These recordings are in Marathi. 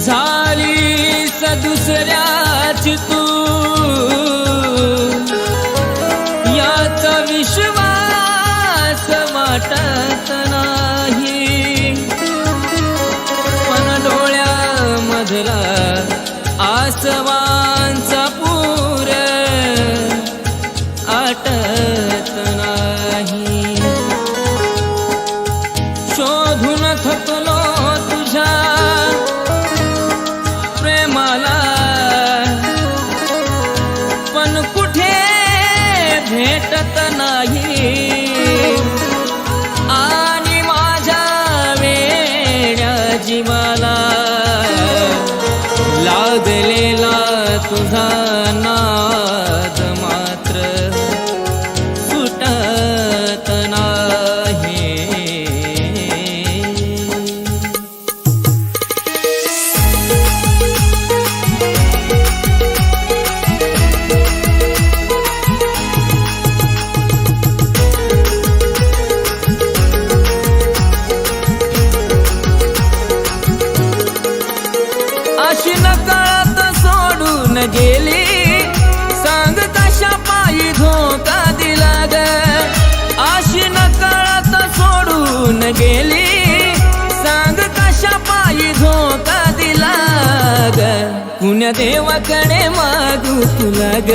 झालीस दुसऱ्याची तू याचा विश्वास वाटत नाही, पण डोळ्यामधला आसवांचा पूर आटत नाही। शोधून थकलो तुझ्या प्रेमाला, पण कुठे भेटत नाही, आणि माझ्या वेड्या जीवाला लागलेला तुझा नाद मात्र सुटत नाही। अशी नकळत सोडून गेली, सांग कशा पायी धोका दिला ग। अशी नकळत सोडून गेली, सांग कशा पायी धोका दिला ग। पुण्य देवाकडे मागू तुला ग,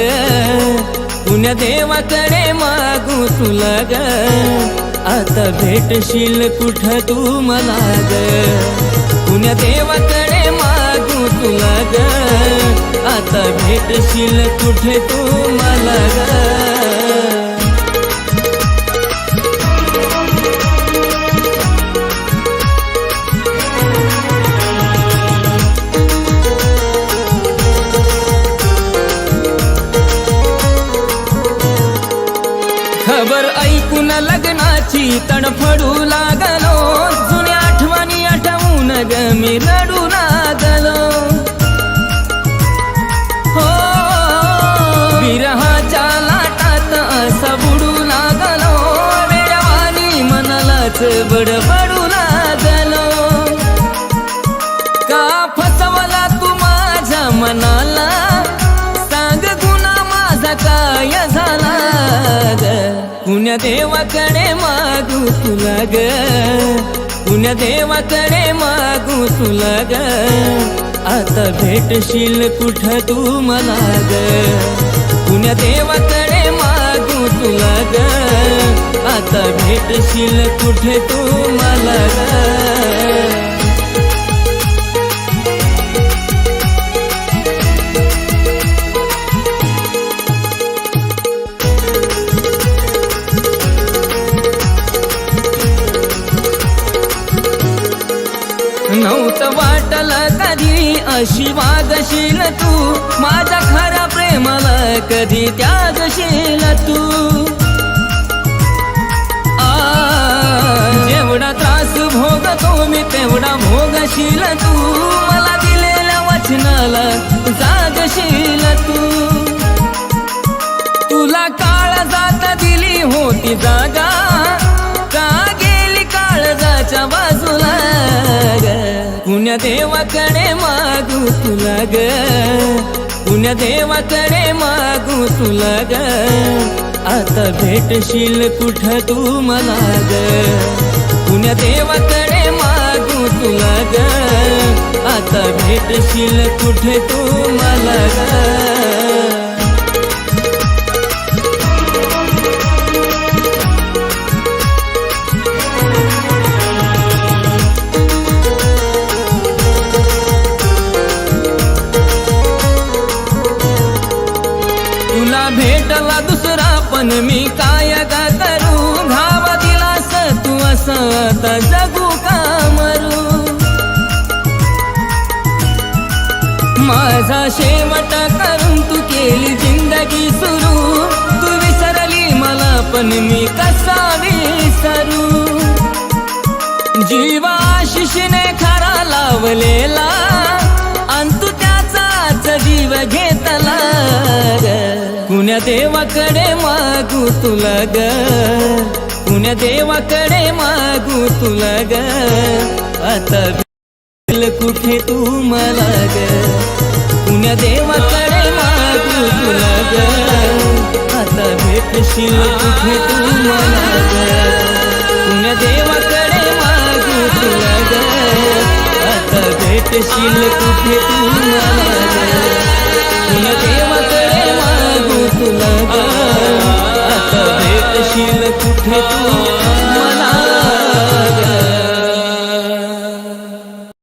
पुण्य देवाकडे मागू तुला ग। आता भेटशील कुठं तू मला ग, पुण्य देवाकडे मागू तुला ग। आता भेटशील कुठे तू मला ग। खबर ऐकून लग्नाची तडफडू लागलो, जुन्या आठवणी आठवून ग मी रडू लागलो। हो विरहाच्या लाटात असा बुडू लागलो, वेड्यावानी मनालाच बडबडू लागलो। का फसवला तू माझ्या मनाला, सांग गुन्हा माझा काय झाला ग। पुण्य देवाकडे मागू तुला ग, पुण्य देवाकडे मागू तुला ग। आता भेटशील कुठं तू मला ग, पुण्य देवाकडे मागू तुला ग। आता भेटशील कुठे तू मला ग। नव्हतं वाटलं कधी अशी वागशील तू, माझ्या खऱ्या प्रेमाला कधी त्यागशील तू। जेवढा त्रास भोगतो मी तेवढा भोगशील तू, मला दिलेल्या वचनाला जागशील तू। तुला काळजात दिली होती जागा, का गेली काळजाच्या बाजूला ग। पुण्य देवाकडे मागू तुला ग, पुण्य देवाकडे मागू तुला ग। आता भेटशील कुठं तू मला ग, पुण्य देवाकडे मागू तुला ग। आता भेटशील कुठे तू मला ग। तुला भेटला दुसरा पण मी काय गा करू, घाव दिलास तू असं आता जगू का मरू। माझा शेवट करून तू केली जिंदगी सुरू, तू विसरली मला पण मी कसा विसरू। जीवा आशिषने खरा लावलेला, अंतु त्याचाच जीव घेतला ग। पुण्य देवाकडे मागू तुला ग, पुण्य देवाकडे मागू तुला ग। आता भेटशील कुठे तू मला ग पुण्या देवाकडे मागू तुला ग आता भेटशील कुठे तू मला ग पुण्या देवाकडे मागू तुला ग आता भेटशील कुठे तू मला ग पुण्या देवाकडे मागू तुला ग आता भेटशील कुठे तू